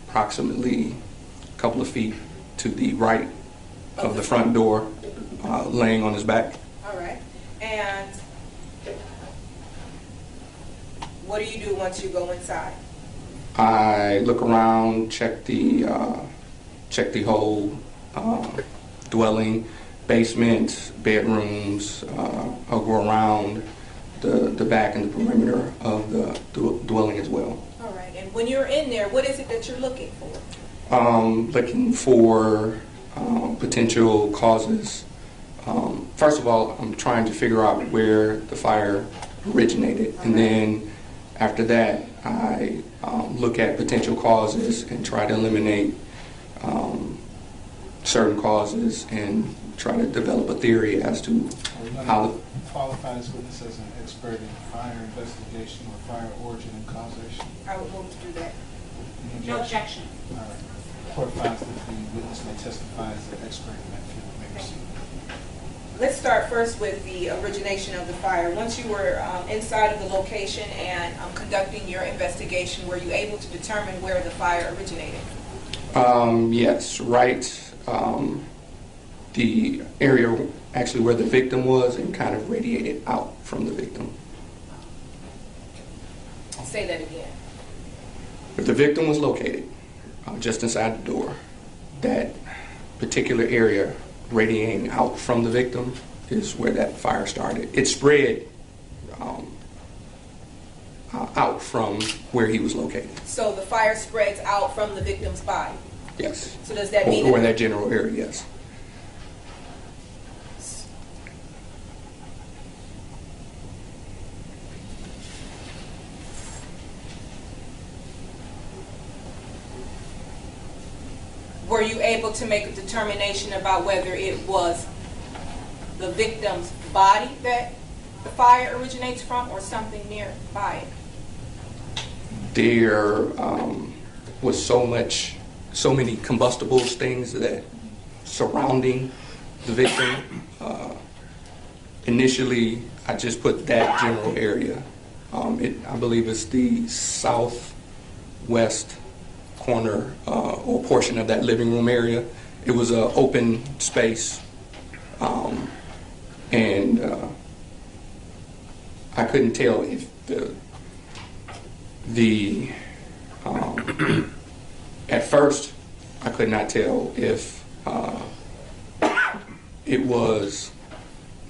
[SPEAKER 7] approximately a couple of feet to the right of the front door, laying on his back.
[SPEAKER 1] All right. And what do you do once you go inside?
[SPEAKER 7] I look around, check the whole dwelling, basement, bedrooms. I'll go around the back and the perimeter of the dwelling as well.
[SPEAKER 1] All right. And when you're in there, what is it that you're looking for?
[SPEAKER 7] Looking for potential causes. First of all, I'm trying to figure out where the fire originated, and then after that, I look at potential causes and try to eliminate certain causes and try to develop a theory as to how.
[SPEAKER 4] Qualify this witness as an expert in fire investigation or fire origin and causation.
[SPEAKER 1] I would move to do that.
[SPEAKER 3] No objection.
[SPEAKER 4] All right. The court finds that the witness may testify as an expert in that field. May proceed.
[SPEAKER 1] Let's start first with the origination of the fire. Once you were inside of the location and conducting your investigation, were you able to determine where the fire originated?
[SPEAKER 7] Yes, right. The area actually where the victim was and kind of radiated out from the victim.
[SPEAKER 1] Say that again.
[SPEAKER 7] Where the victim was located, just inside the door, that particular area radiating out from the victim is where that fire started. It spread out from where he was located.
[SPEAKER 1] So the fire spreads out from the victim's body?
[SPEAKER 7] Yes.
[SPEAKER 1] So does that mean...
[SPEAKER 7] Or in that general area, yes.
[SPEAKER 1] Were you able to make a determination about whether it was the victim's body that the fire originates from or something nearby it?
[SPEAKER 7] There was so many combustibles, things that surrounding the victim. Initially, I just put that general area. I believe it's the southwest corner or portion of that living room area. It was an open space, and I couldn't tell if at first I could not tell if it was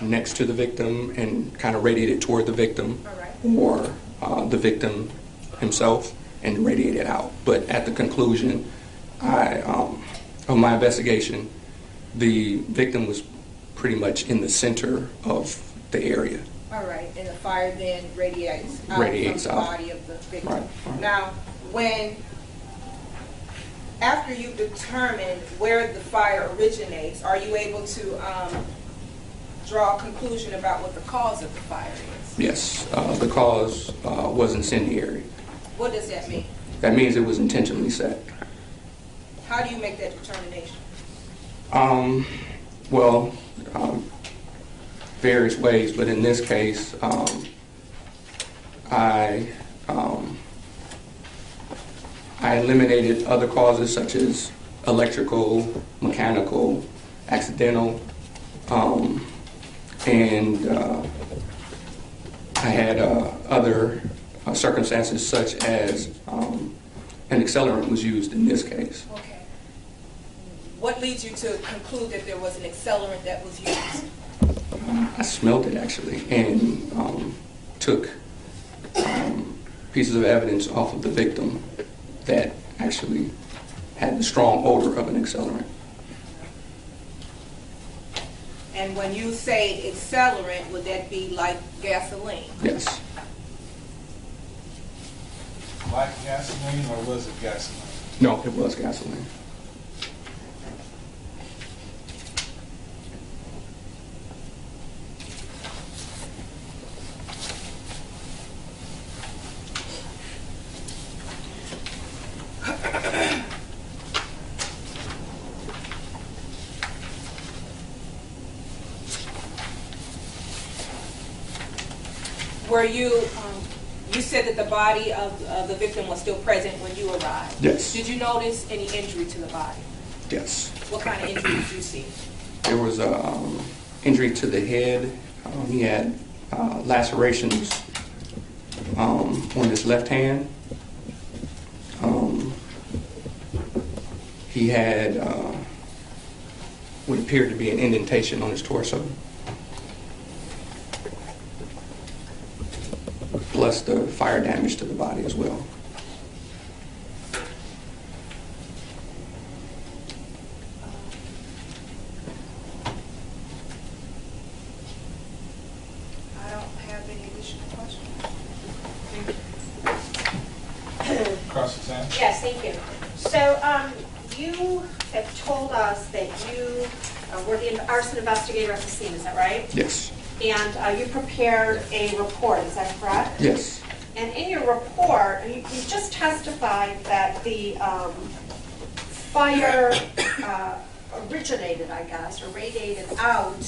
[SPEAKER 7] next to the victim and kind of radiated toward the victim, or the victim himself and radiated out. But at the conclusion of my investigation, the victim was pretty much in the center of the area.
[SPEAKER 1] All right, and the fire then radiates out
[SPEAKER 7] Radiates
[SPEAKER 1] from the
[SPEAKER 7] out.
[SPEAKER 1] body of the victim.
[SPEAKER 7] Right.
[SPEAKER 1] Now, after you determine where the fire originates, are you able to draw a conclusion about what the cause of the fire is?
[SPEAKER 7] Yes, the cause was incendiary.
[SPEAKER 1] What does that mean?
[SPEAKER 7] That means it was intentionally set.
[SPEAKER 1] How do you make that determination?
[SPEAKER 7] Well, various ways, but in this case, I eliminated other causes such as electrical, mechanical, accidental, and I had other circumstances such as an accelerant was used in this case.
[SPEAKER 1] Okay. What leads you to conclude that there was an accelerant that was used?
[SPEAKER 7] I smelled it actually, and took pieces of evidence off of the victim that actually had the strong odor of an accelerant.
[SPEAKER 1] And when you say accelerant, would that be like gasoline?
[SPEAKER 7] Yes.
[SPEAKER 4] Like gasoline, or was it gasoline?
[SPEAKER 7] No, it was gasoline.
[SPEAKER 1] Were you, you said that the body of the victim was still present when you arrived.
[SPEAKER 7] Yes.
[SPEAKER 1] Did you notice any injury to the body?
[SPEAKER 7] Yes.
[SPEAKER 1] What kind of injury did you see?
[SPEAKER 7] There was injury to the head. He had lacerations on his left hand. He had what appeared to be an indentation on his torso, plus the fire damage to the body as well.
[SPEAKER 1] I don't have any additional questions.
[SPEAKER 4] Cross-examine?
[SPEAKER 3] Yes, thank you. So you have told us that you were the arson investigator at the scene, is that right?
[SPEAKER 7] Yes.
[SPEAKER 3] And you prepared a report, is that correct?
[SPEAKER 7] Yes.
[SPEAKER 3] And in your report, you just testified that the fire originated, I guess, or radiated out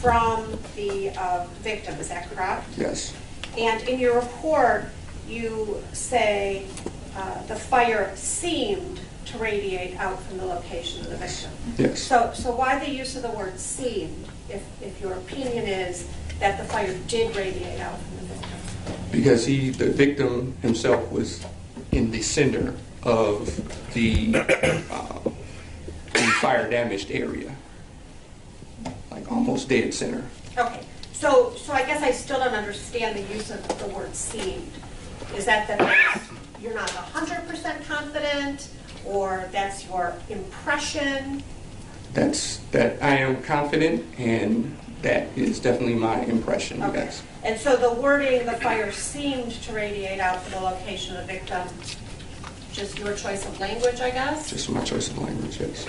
[SPEAKER 3] from the victim, is that correct?
[SPEAKER 7] Yes.
[SPEAKER 3] And in your report, you say the fire seemed to radiate out from the location of the victim.
[SPEAKER 7] Yes.
[SPEAKER 3] So why the use of the word seemed, if your opinion is that the fire did radiate out from the victim?
[SPEAKER 7] Because the victim himself was in the center of the fire damaged area, like almost dead center.
[SPEAKER 3] Okay, so I guess I still don't understand the use of the word seemed. Is that you're not 100% confident, or that's your impression?
[SPEAKER 7] That I am confident, and that is definitely my impression.
[SPEAKER 3] Okay.
[SPEAKER 7] Yes.
[SPEAKER 3] And so the wording, the fire seemed to radiate out from the location of the victim, just your choice of language, I guess?
[SPEAKER 7] Just my choice of language, yes.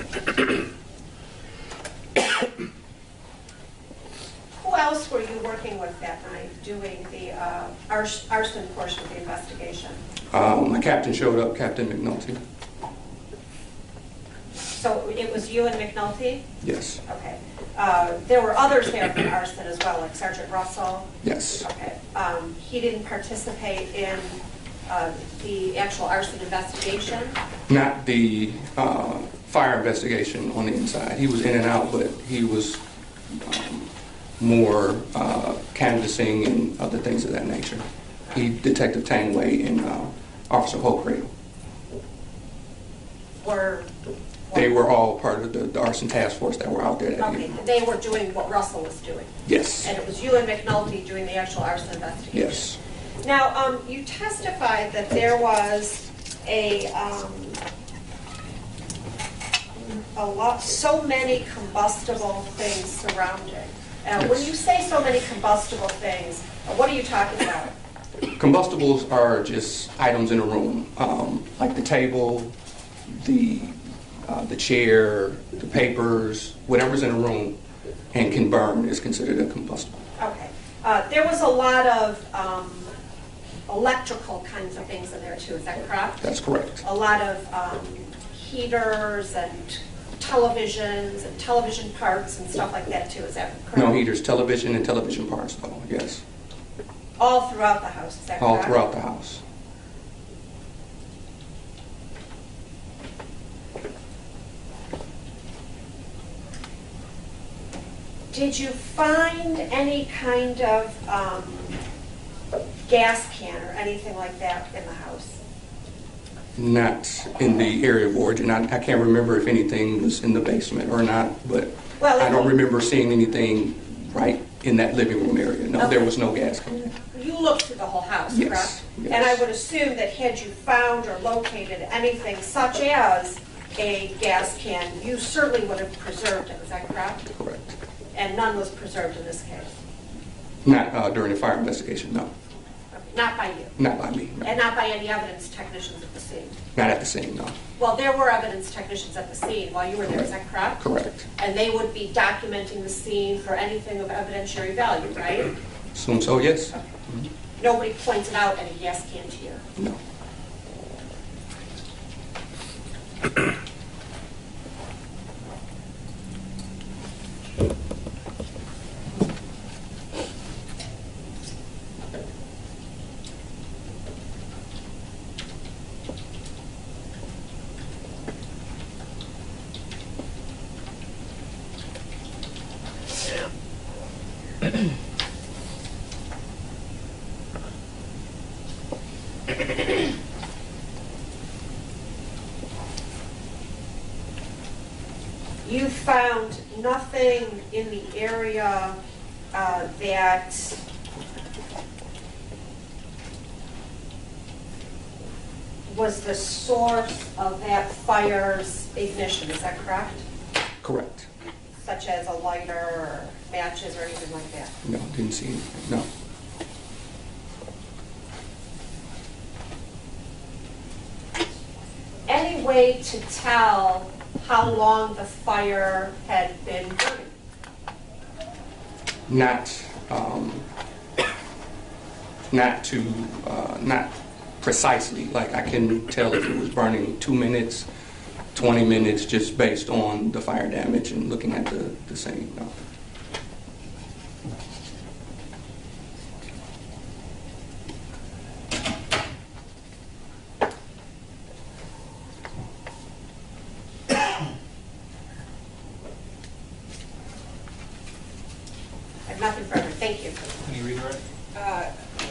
[SPEAKER 3] Who else were you working with that night doing the arson portion of the investigation?
[SPEAKER 7] My captain showed up, Captain McNulty.
[SPEAKER 3] So it was you and McNulty?
[SPEAKER 7] Yes.
[SPEAKER 3] Okay. There were others there from arson as well, like Sergeant Russell?
[SPEAKER 7] Yes.
[SPEAKER 3] Okay. He didn't participate in the actual arson investigation?
[SPEAKER 7] Not the fire investigation on the inside. He was in and out, but he was more canvassing and other things of that nature. He, Detective Tangway, and Officer Holcradle. They were all part of the arson task force that were out there that
[SPEAKER 3] Okay,
[SPEAKER 7] evening.
[SPEAKER 3] they were doing what Russell was doing?
[SPEAKER 7] Yes.
[SPEAKER 3] And it was you and McNulty doing the actual arson investigation?
[SPEAKER 7] Yes.
[SPEAKER 3] Now, you testified that there was so many combustible things surrounding.
[SPEAKER 7] Yes.
[SPEAKER 3] When you say so many combustible things, what are you talking about?
[SPEAKER 7] Combustibles are just items in a room, like the table, the chair, the papers, whatever's in a room and can burn is considered a combustible.
[SPEAKER 3] Okay. There was a lot of electrical kinds of things in there too, is that correct?
[SPEAKER 7] That's correct.
[SPEAKER 3] A lot of heaters and televisions and television parts and stuff like that too, is that correct?
[SPEAKER 7] No heaters, television and television parts though, yes.
[SPEAKER 3] All throughout the house, is that correct?
[SPEAKER 7] All throughout the house.
[SPEAKER 3] Did you find any kind of gas can or anything like that in the house?
[SPEAKER 7] Not in the area of origin. I can't remember if anything was in the basement or not, but
[SPEAKER 3] Well,
[SPEAKER 7] I don't remember seeing anything right in that living room area. No, there was no gas can.
[SPEAKER 3] You looked through the whole house,
[SPEAKER 7] Yes,
[SPEAKER 3] correct?
[SPEAKER 7] yes.
[SPEAKER 3] And I would assume that had you found or located anything such as a gas can, you certainly would have preserved it, is that correct?
[SPEAKER 7] Correct.
[SPEAKER 3] And none was preserved in this case?
[SPEAKER 7] Not during the fire investigation, no.
[SPEAKER 3] Not by you?
[SPEAKER 7] Not by me, no.
[SPEAKER 3] And not by any evidence technicians at the scene?
[SPEAKER 7] Not at the scene, no.
[SPEAKER 3] Well, there were evidence technicians at the scene while you were there, is that correct?
[SPEAKER 7] Correct.
[SPEAKER 3] And they would be documenting the scene for anything of evidentiary value, right?
[SPEAKER 7] Assume so, yes?
[SPEAKER 3] Nobody pointed out any gas can to you?
[SPEAKER 7] No.
[SPEAKER 3] You found nothing in the area that was the source of that fire's ignition, is that correct?
[SPEAKER 7] Correct.
[SPEAKER 3] Such as a lighter or matches or anything like that?
[SPEAKER 7] No, didn't see anything, no.
[SPEAKER 3] Any way to tell how long the fire had been burning?
[SPEAKER 7] Not precisely. Like I can tell if it was burning 2 minutes, 20 minutes, just based on the fire damage and looking at the scene. No.
[SPEAKER 3] I have nothing further, thank you.
[SPEAKER 4] Can you read it?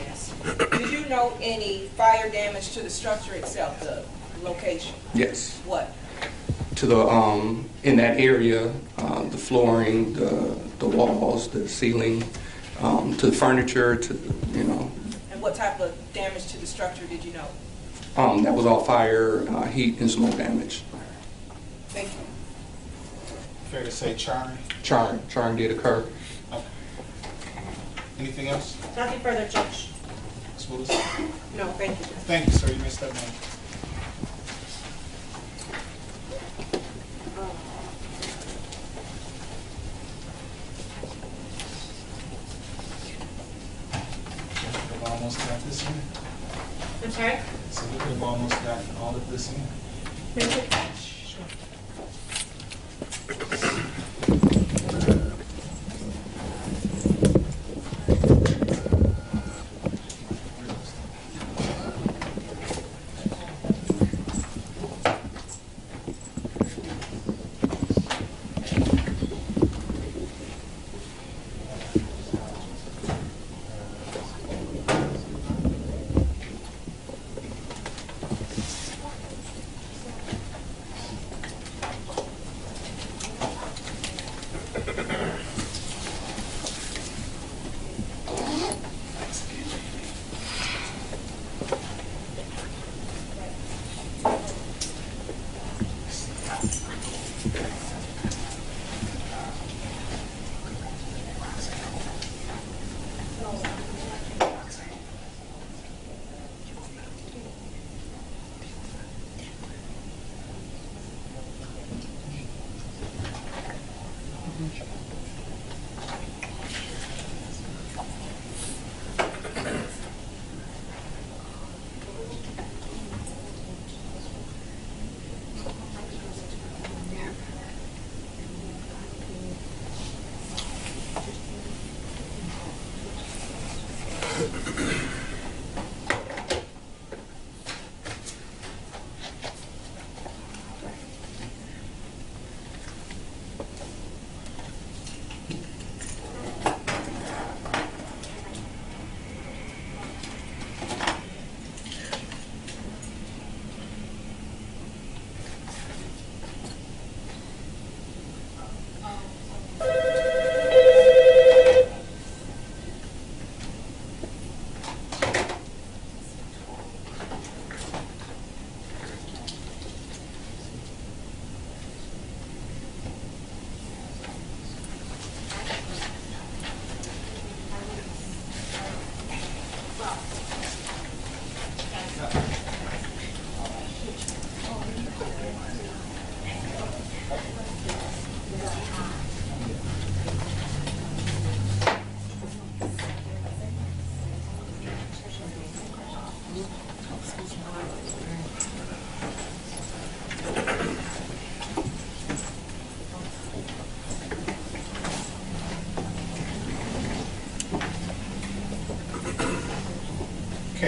[SPEAKER 1] Yes. Did you note any fire damage to the structure itself, the location?
[SPEAKER 7] Yes.
[SPEAKER 1] What?
[SPEAKER 7] To the in that area, the flooring, the walls, the ceiling, to the furniture, to
[SPEAKER 1] And what type of damage to the structure did you note?
[SPEAKER 7] that was all fire, heat, and smoke damage.
[SPEAKER 1] Thank you.
[SPEAKER 4] Fair to say charring?
[SPEAKER 7] Charring did occur.
[SPEAKER 4] Okay. Anything else?
[SPEAKER 3] Nothing further, Judge.
[SPEAKER 4] Ms. Willis?
[SPEAKER 1] No, thank you.
[SPEAKER 4] Thank you, sir. You may step down. We've almost got this in.
[SPEAKER 3] I'm sorry?
[SPEAKER 4] So we've almost got all of this in.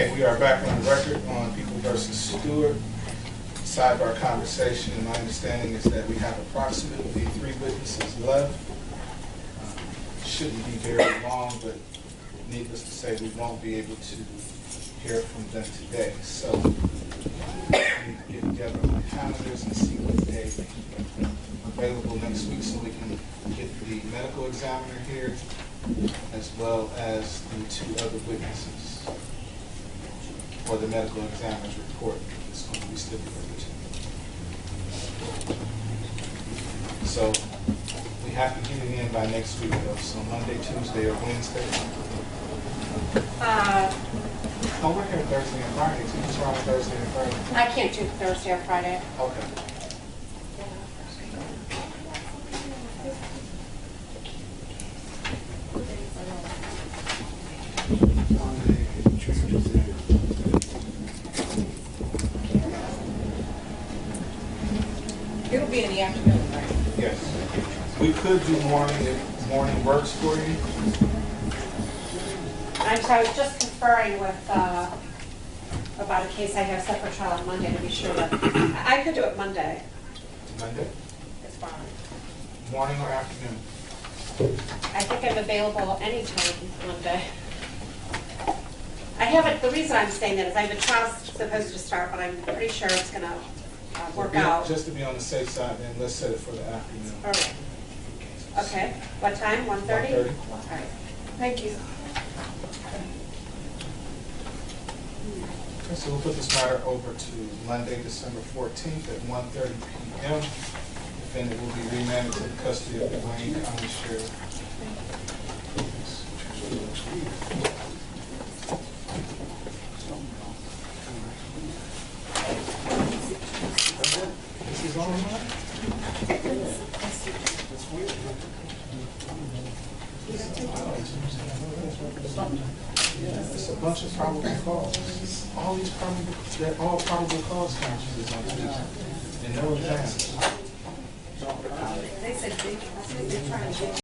[SPEAKER 4] Okay, we are back on the record on People versus Stewart. Sidebar conversation, and my understanding is that we have approximately 3 witnesses left. Shouldn't be very long, but needless to say, we won't be able to hear from them today. So we need to get together on the calendars and see what day available next week so we can get the medical examiner here as well as the 2 other witnesses for the medical examiner's report is going to be stipulated to. So we have to get it in by next week though, so Monday, Tuesday, or Wednesday. Oh, we're here Thursday and Friday, so what's wrong with Thursday and Friday?
[SPEAKER 3] I can't do Thursday or Friday.
[SPEAKER 4] Okay.
[SPEAKER 1] It'll be in the afternoon, right?
[SPEAKER 4] Yes. We could do morning if morning works for you.
[SPEAKER 3] I was just conferring with, about a case I have set for trial on Monday to be sure that, I could do it Monday.
[SPEAKER 4] Monday?
[SPEAKER 1] It's fine.
[SPEAKER 4] Morning or afternoon?
[SPEAKER 3] I think I'm available anytime Monday. I haven't, the reason I'm saying that is I have a trial supposed to start, but I'm pretty sure it's gonna work out.
[SPEAKER 4] Just to be on the safe side, then let's set it for the afternoon.
[SPEAKER 3] All right. Okay, what time, 1:30?
[SPEAKER 4] 1:30.
[SPEAKER 3] All right, thank you.
[SPEAKER 4] Okay, so we'll put this matter over to Monday, December 14th at 1:30 p.m. Defendant will be remanded to the custody of the Wayne County Sheriff. This is all mine? That's weird. It's a bunch of probable cause. All these probable, they're all probable cause counters on this. And no examples.
[SPEAKER 1] They said they're trying to get